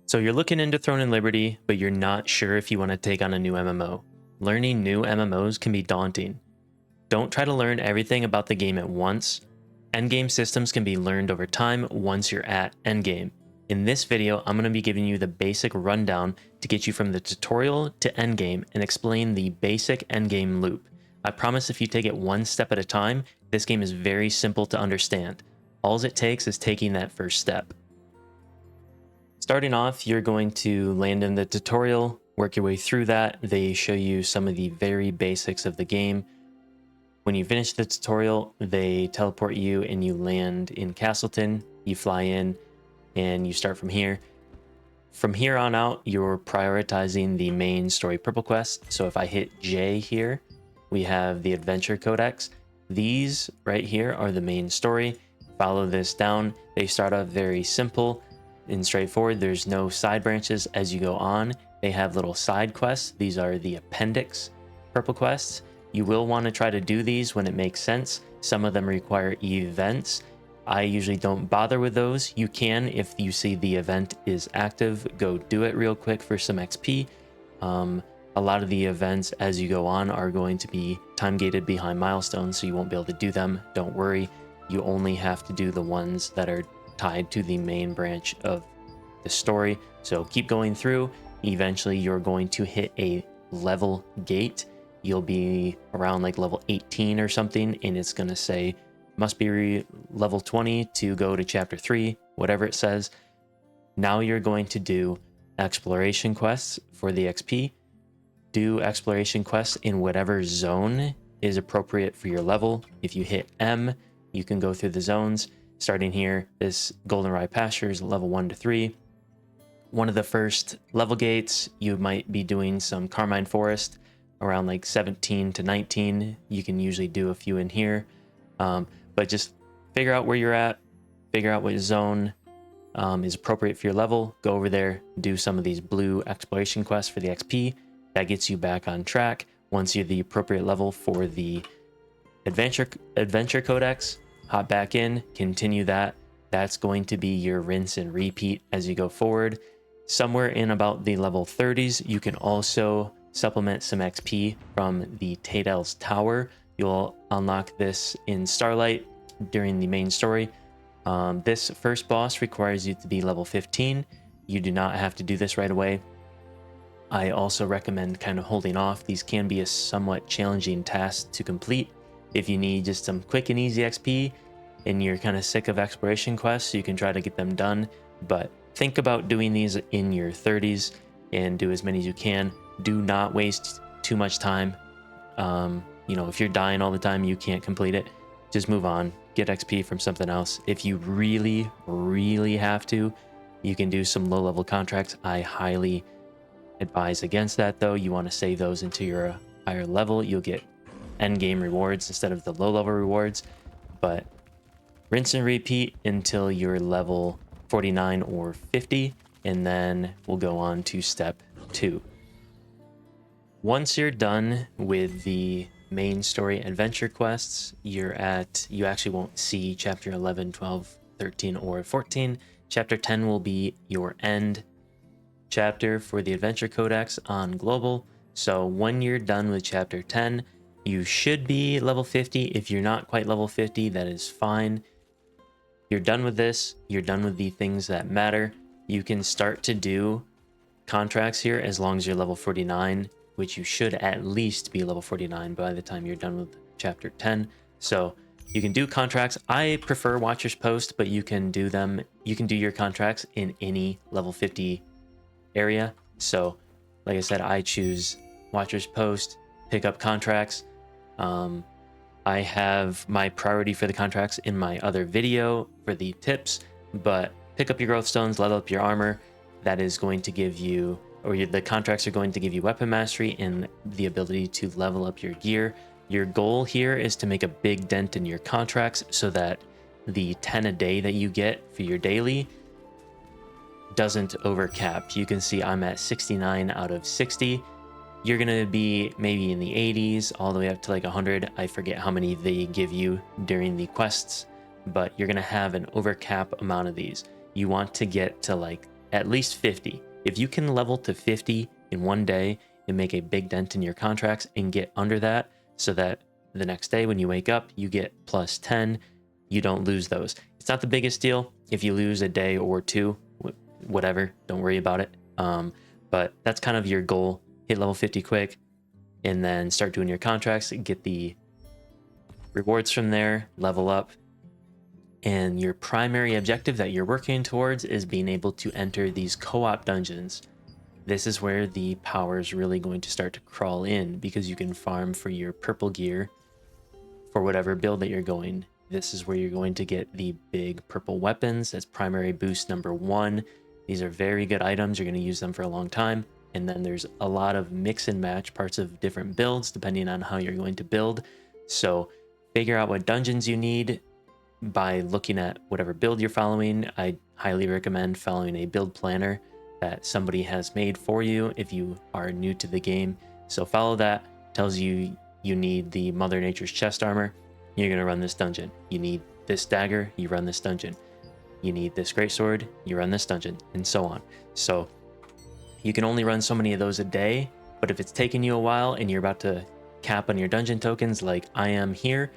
So you're looking into Throne and Liberty, but you're not sure if you want to take on a new MMO. Learning new MMOs can be daunting. Don't try to learn everything about the game at once. Endgame systems can be learned over time once you're at endgame. In this video, I'm going to be giving you the basic rundown to get you from the tutorial to endgame and explain the basic endgame loop. I promise if you take it one step at a time, this game is very simple to understand. All it takes is taking that first step. Starting off, you're going to land in the tutorial, work your way through that. They show you some of the very basics of the game. When you finish the tutorial, they teleport you and you land in Castleton. You fly in and you start from here. From here on out, you're prioritizing the main story purple quest. So if I hit J here, we have the adventure codex. These right here are the main story. Follow this down. They start off very simple and straightforward. There's no side branches as you go on. They have little side quests. These are the appendix purple quests. You will want to try to do these when it makes sense. Some of them require events. I usually don't bother with those. You can, if you see the event is active, go do it real quick for some XP. A lot of the events as you go on are going to be time gated behind milestones, so you won't be able to do them. Don't worry. You only have to do the ones that are tied to the main branch of the story. So keep going through. Eventually you're going to hit a level gate. You'll be around like level 18 or something, and it's going to say must be level 20 to go to chapter 3, whatever it says. Now you're going to do exploration quests for the XP. Do exploration quests in whatever zone is appropriate for your level. If you hit M, you can go through the zones. Starting here, this Goldenrye Pasture is level 1 to 3. One of the first level gates, you might be doing some Carmine Forest around like 17 to 19. You can usually do a few in here, but just figure out where you're at, figure out what zone is appropriate for your level. Go over there, do some of these blue exploration quests for the XP. That gets you back on track. Once you're the appropriate level for the adventure codex, hop back in, continue that. That's going to be your rinse and repeat as you go forward. Somewhere in about the level 30s, you can also supplement some XP from the Tadel's Tower. You'll unlock this in Starlight during the main story. This first boss requires you to be level 15. You do not have to do this right away. I also recommend kind of holding off. These can be a somewhat challenging task to complete. If you need just some quick and easy XP and you're kind of sick of exploration quests, you can try to get them done. But think about doing these in your 30s and do as many as you can. Do not waste too much time. If you're dying all the time, you can't complete it. Just move on. Get XP from something else. If you really, really have to, you can do some low-level contracts. I highly advise against that, though. You want to save those into your higher level. You'll get endgame rewards instead of the low-level rewards. But rinse and repeat until you're level 49 or 50, and then we'll go on to step 2. Once you're done with the main story adventure quests, you actually won't see chapter 11, 12, 13, or 14. Chapter 10 will be your end chapter for the adventure codex on global. So when you're done with chapter 10, you should be level 50. If you're not quite level 50, that is fine. You're done with this. You're done with the things that matter. You can start to do contracts here as long as you're level 49, which you should at least be level 49 by the time you're done with chapter 10. So you can do contracts. I prefer Watcher's Post, but you can do them. You can do your contracts in any level 50 area. So like I said, I choose Watcher's Post, pick up contracts. I have my priority for the contracts in my other video for the tips, but pick up your growth stones, level up your armor. That is going to give you, the contracts are going to give you weapon mastery and the ability to level up your gear. Your goal here is to make a big dent in your contracts so that the 10 a day that you get for your daily doesn't overcap. You can see I'm at 69 out of 60. You're gonna be maybe in the 80s all the way up to like 100. I forget how many they give you during the quests, but you're gonna have an overcap amount of these. You want to get to like at least 50. If you can level to 50 in one day and make a big dent in your contracts and get under that, so that the next day when you wake up, you get plus 10, you don't lose those. It's not the biggest deal. If you lose a day or two, whatever, don't worry about it. But that's kind of your goal. Hit level 50 quick and then start doing your contracts, get the rewards from there, level up. And your primary objective that you're working towards is being able to enter these co-op dungeons. This is where the power is really going to start to crawl in, because you can farm for your purple gear for whatever build that you're going. This is where you're going to get the big purple weapons. That's primary boost number 1. These are very good items. You're going to use them for a long time. And then there's a lot of mix and match parts of different builds depending on how you're going to build. So figure out what dungeons you need by looking at whatever build you're following. I highly recommend following a build planner that somebody has made for you if you are new to the game. So follow that. Tells you you need the Mother Nature's chest armor, you're going to run this dungeon. You need this dagger, you run this dungeon. You need this greatsword, you run this dungeon, and so on. So you can only run so many of those a day, but if it's taking you a while and you're about to cap on your dungeon tokens like I am here,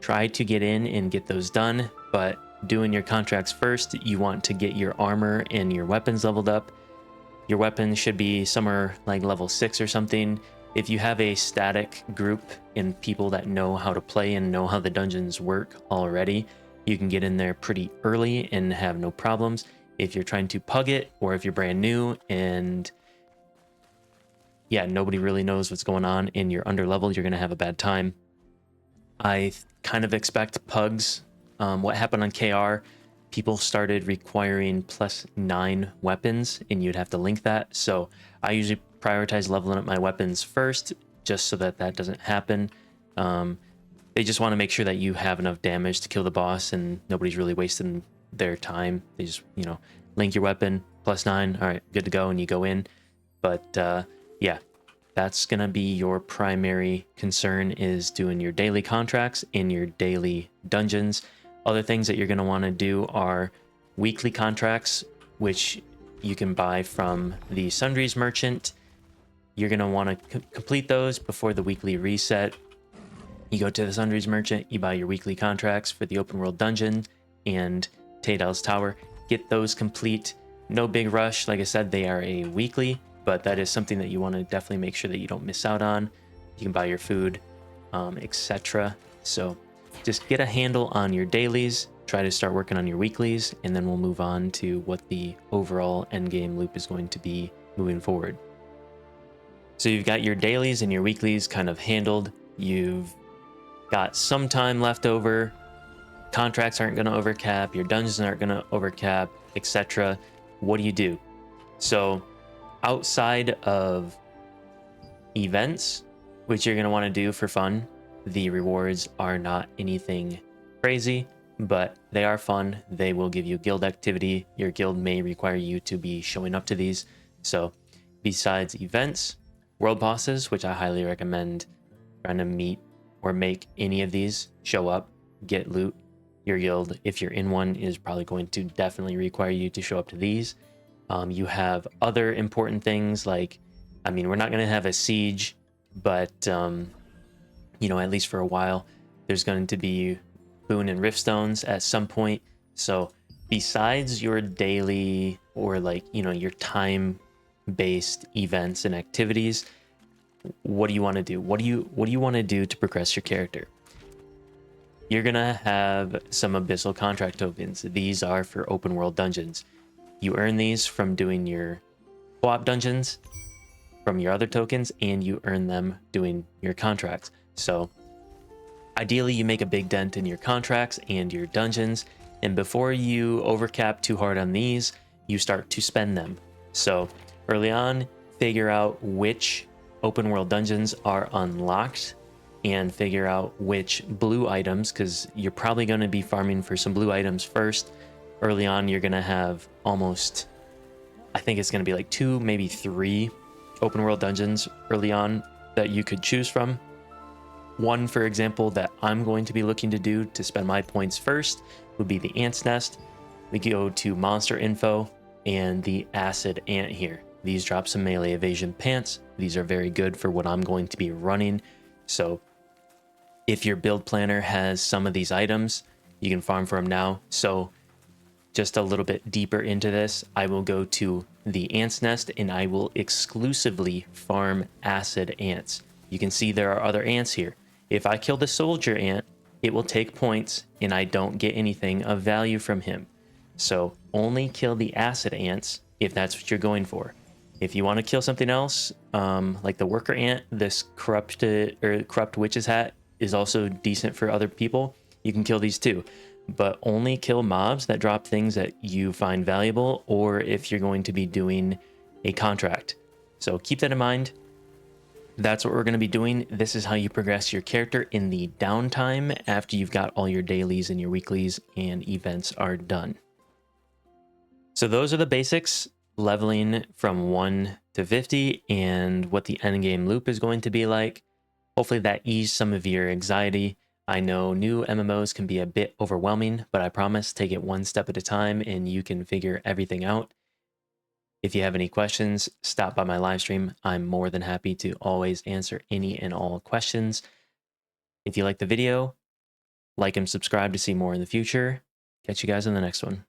try to get in and get those done. But doing your contracts first, you want to get your armor and your weapons leveled up. Your weapons should be somewhere like level 6 or something. If you have a static group and people that know how to play and know how the dungeons work already, you can get in there pretty early and have no problems. If you're trying to pug it, or if you're brand new and yeah, nobody really knows what's going on and you're under leveled, you're going to have a bad time. I kind of expect pugs. What happened on KR, people started requiring +9 weapons and you'd have to link that. So I usually prioritize leveling up my weapons first, just so that that doesn't happen. They just want to make sure that you have enough damage to kill the boss and nobody's really wasting their time. They just, you know, link your weapon, +9, all right, good to go, and you go in. But yeah, that's gonna be your primary concern, is doing your daily contracts in your daily dungeons. Other things that you're gonna want to do are weekly contracts, which you can buy from the Sundries merchant. You're going to want to complete those before the weekly reset. You go to the Sundries merchant, you buy your weekly contracts for the open world dungeon and Taydell's Tower. Get those complete. No big rush. Like I said, they are a weekly, but that is something that you want to definitely make sure that you don't miss out on. You can buy your food, etc. So just get a handle on your dailies. Try to start working on your weeklies, and then we'll move on to what the overall endgame loop is going to be moving forward. So you've got your dailies and your weeklies kind of handled. You've got some time left over. Contracts aren't going to overcap. Your dungeons aren't going to overcap, etc. What do? So outside of events, which you're going to want to do for fun, the rewards are not anything crazy, but they are fun. They will give you guild activity. Your guild may require you to be showing up to these. So besides events, world bosses, which I highly recommend trying to meet or make any of these, show up, get loot. Your guild, if you're in one, is probably going to definitely require you to show up to these. You have other important things like, I mean, we're not going to have a siege, but you know, at least for a while, there's going to be boon and rift stones at some point. So besides your daily or like, you know, your time based events and activities, what do you want to do? What do you want to do to progress your character? You're gonna have some abyssal contract tokens. These are for open world dungeons. You earn these from doing your co-op dungeons from your other tokens, and you earn them doing your contracts. So ideally you make a big dent in your contracts and your dungeons, and before you overcap too hard on these, you start to spend them. So early on, figure out which open world dungeons are unlocked and figure out which blue items, because you're probably going to be farming for some blue items first. Early on, you're going to have almost, I think it's going to be like 2, maybe 3 open world dungeons early on that you could choose from. One, for example, that I'm going to be looking to do to spend my points first would be the Ant's Nest. We go to monster info, and the acid ant here. These drop some melee evasion pants. These are very good for what I'm going to be running. So if your build planner has some of these items, you can farm for them now. So just a little bit deeper into this, I will go to the ant's nest and I will exclusively farm acid ants. You can see there are other ants here. If I kill the soldier ant, it will take points and I don't get anything of value from him. So only kill the acid ants if that's what you're going for. If you want to kill something else, like the worker ant, this corrupt witch's hat is also decent for other people. You can kill these too, but only kill mobs that drop things that you find valuable, or if you're going to be doing a contract. So keep that in mind. That's what we're going to be doing. This is how you progress your character in the downtime after you've got all your dailies and your weeklies and events are done. So those are the basics, leveling from 1 to 50 and what the endgame loop is going to be like. Hopefully that eased some of your anxiety. I know new MMOs can be a bit overwhelming, but I promise take it one step at a time and you can figure everything out. If you have any questions, stop by my live stream. I'm more than happy to always answer any and all questions. If you like the video, like and subscribe to see more in the future. Catch you guys in the next one.